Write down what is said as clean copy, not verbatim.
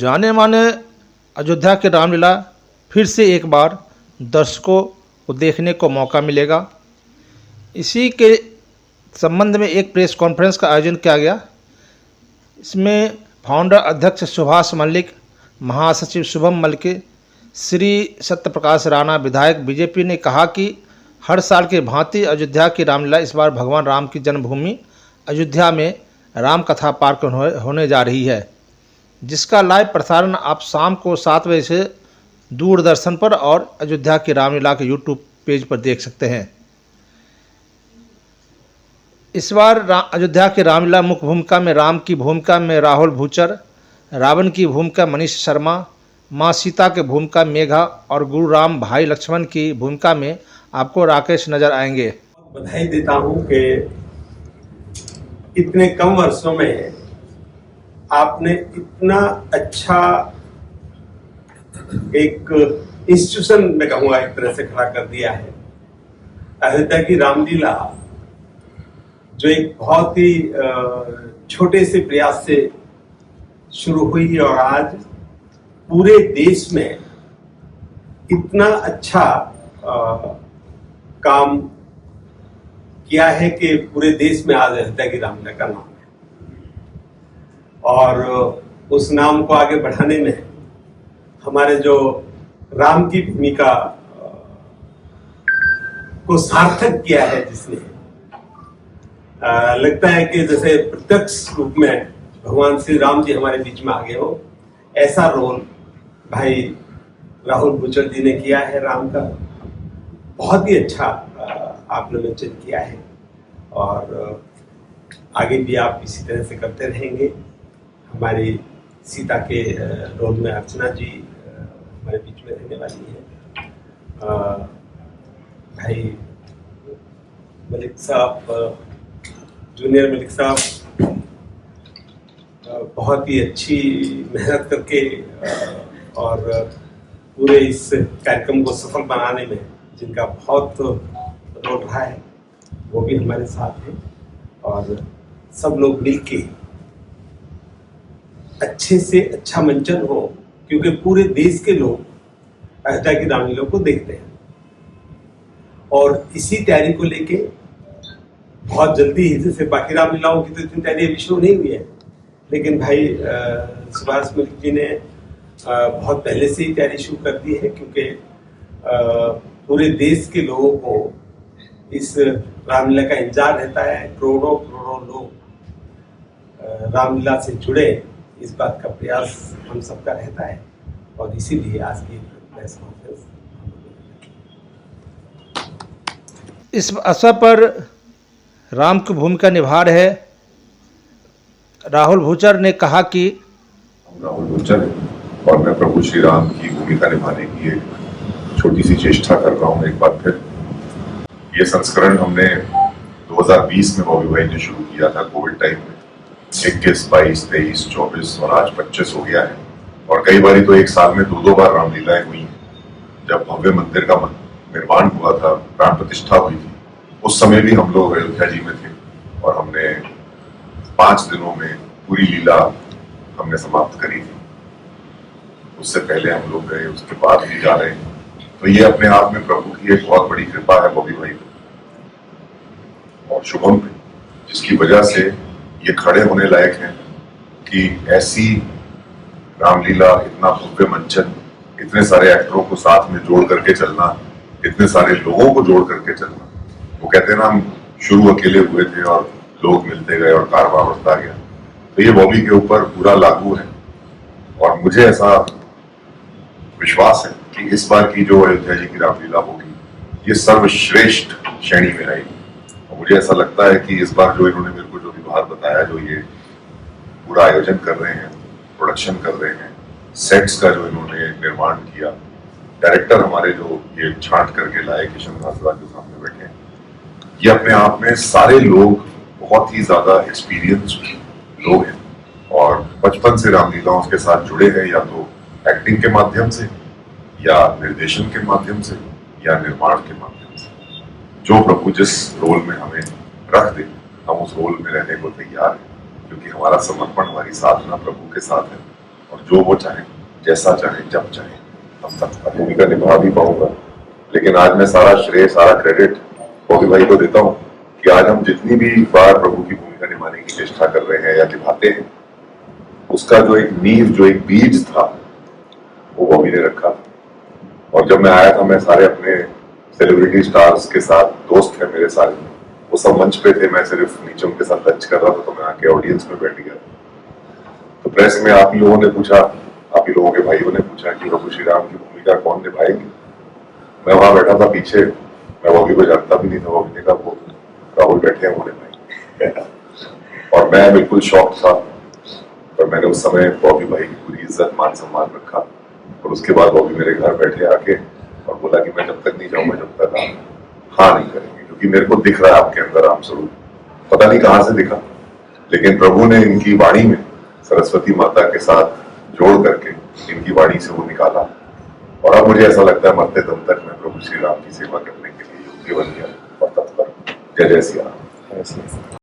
जाने माने अयोध्या के रामलीला फिर से एक बार दर्शकों को देखने को मौका मिलेगा। इसी के संबंध में एक प्रेस कॉन्फ्रेंस का आयोजन किया गया। इसमें फाउंडर अध्यक्ष सुभाष मलिक, महासचिव शुभम मलिक, श्री सत्यप्रकाश राणा, विधायक बीजेपी ने कहा कि हर साल के भांति अयोध्या की रामलीला इस बार भगवान राम की जन्मभूमि अयोध्या में राम कथा पार्क होने जा रही है, जिसका लाइव प्रसारण आप शाम को 7 बजे से दूरदर्शन पर और अयोध्या की रामलीला के यूट्यूब पेज पर देख सकते हैं। इस बार अयोध्या की रामलीला मुख्य भूमिका में राम की भूमिका में राहुल भूचर, रावण की भूमिका मनीष शर्मा, माँ सीता के भूमिका मेघा और गुरु राम भाई लक्ष्मण की भूमिका में आपको राकेश नजर आएंगे। बधाई देता हूं कि इतने कम वर्षों में आपने इतना अच्छा एक इंस्टीट्यूशन में कहूंगा एक तरह से खड़ा कर दिया है। अयोध्या की रामलीला जो एक बहुत ही छोटे से प्रयास से शुरू हुई और आज पूरे देश में इतना अच्छा काम किया है कि पूरे देश में आज अयोध्या की रामलीला का नाम है। और उस नाम को आगे बढ़ाने में हमारे जो राम की भूमिका को सार्थक किया है जिसने, लगता है कि जैसे प्रत्यक्ष रूप में भगवान श्री राम जी हमारे बीच में आ गए हो, ऐसा रोल भाई राहुल बुचर जी ने किया है। राम का बहुत ही अच्छा आपने मेंशन किया है और आगे भी आप इसी तरह से करते रहेंगे। हमारी सीता के रोल में अर्चना जी हमारे बीच में रहने वाली है। भाई मलिक साहब, जूनियर मलिक साहब बहुत ही अच्छी मेहनत करके और पूरे इस कार्यक्रम को सफल बनाने में जिनका बहुत रोल रहा है वो भी हमारे साथ हैं। और सब लोग मिलके अच्छे से अच्छा मंचन हो, क्योंकि पूरे देश के लोग अयोध्या की रामलीला को देखते हैं और इसी तैयारी को लेके बहुत जल्दी ही, जैसे बाकी रामलीलाओं की तो इतनी तैयारी अभी शुरू नहीं हुई है, लेकिन भाई सुभाष मलिक जी ने बहुत पहले से ही तैयारी शुरू कर दी है, क्योंकि पूरे देश के लोगों को इस रामलीला का इंतजार रहता है। करोड़ों करोड़ों लोग रामलीला से जुड़े, इस बात का प्रयास हम सबका रहता है और इसीलिए आज की प्रेस कॉन्फ्रेंस। इस अवसर पर राम की भूमिका निभा रहे राहुल भूचर ने कहा कि राहुल भूचर और मैं प्रभु श्री राम की भूमिका निभाने की एक छोटी सी चेष्टा कर रहा हूँ। एक बार फिर ये संस्करण हमने 2020 में बॉबी भाई ने शुरू किया था, कोविड टाइम में। 21, 22, 23, 24 और आज 25 हो गया है और कई बार तो एक साल में 2 बार रामलीलाएं हुई हैं। जब भव्य मंदिर का निर्माण हुआ था, प्राण प्रतिष्ठा हुई थी, उस समय भी हम लोग अयोध्या जी में थे और हमने 5 दिनों में पूरी लीला हमने समाप्त करी थी। उससे पहले हम लोग गए, उसके बाद भी जा रहे हैं। तो ये अपने आप में प्रभु की एक बहुत बड़ी कृपा है बॉबी भाई और शुभम पे, जिसकी वजह से ये खड़े होने लायक हैं कि ऐसी रामलीला, इतना भव्य मंचन, इतने सारे एक्टरों को साथ में जोड़ करके चलना, इतने सारे लोगों को जोड़ करके चलना। वो कहते हैं ना, हम शुरू अकेले हुए थे और लोग मिलते गए और कारवां बढ़ता गया। तो ये बॉबी के ऊपर पूरा लागू है और मुझे ऐसा विश्वास है कि इस बार की जो अयोध्या जी की रामलीला होगी ये सर्वश्रेष्ठ श्रेणी में रहेगी। और मुझे ऐसा लगता है कि इस बार जो इन्होंने मेरे को जो व्यवहार बताया, जो ये पूरा आयोजन कर रहे हैं, प्रोडक्शन कर रहे हैं, सेट्स का जो इन्होंने निर्माण किया, डायरेक्टर हमारे जो ये छांट करके लाए, किशन भारद्वाज जो सामने बैठे हैं, ये अपने आप में सारे लोग बहुत ही ज्यादा एक्सपीरियंस्ड लोग हैं और बचपन से रामलीलाओं के साथ जुड़े हैं, या तो एक्टिंग के माध्यम से या निर्देशन के माध्यम से या निर्माण के माध्यम से। जो प्रभु जिस रोल में हमें रख दे, हम उस रोल में रहने को तैयार हैं, क्योंकि हमारा समर्पण, हमारी साधना प्रभु के साथ है और जो वो चाहे, जैसा चाहे, जब चाहे, हम तक भूमिका निभा भी पाऊंगा। लेकिन आज मैं सारा श्रेय, सारा क्रेडिट बॉबी भाई को देता हूँ कि आज हम जितनी भी बार प्रभु की भूमिका निभाने की चेष्टा कर रहे हैं या निभाते हैं, उसका जो एक नींव, जो एक बीज था, वो बॉबी ने रखा। और जब मैं आया था, मैं सारे अपने सेलिब्रिटी स्टार्स के साथ, दोस्त थे मेरे सारे, वो सब मंच पे थे, मैं सिर्फ नीचे उनके साथ लंच कर रहा था, तो मैं आके ऑडियंस में बैठ गया। तो प्रेस में आप ही लोगों ने पूछा, आप ही लोगों के भाइयों ने पूछा कि प्रभु श्री राम की भूमिका कौन निभाएगी। मैं वहां बैठा था पीछे, मैं बॉबी को जानता भी नहीं था। बॉबी ने कहा वो राहुल बैठे हैं, उन्हें भाई। और मैं बिल्कुल शॉक था, पर मैंने उस समय बॉबी भाई की पूरी इज्जत, मान सम्मान रखा। और उसके बाद बॉबी मेरे घर बैठे आके और बोला कि मैं जब तक नहीं जाऊंगा, जब तक आप हाँ नहीं करेंगे, क्योंकि मेरे को दिख रहा है आपके अंदर राम स्वरूप। पता नहीं कहाँ से दिखा, लेकिन प्रभु ने इनकी वाणी में सरस्वती माता के साथ जोड़ करके इनकी वाणी से वो निकाला। और अब मुझे ऐसा लगता है मरते दम तक मैं प्रभु श्री राम की सेवा करने के लिए योग्य बन गया और तत्पर। जय जय श्री राम।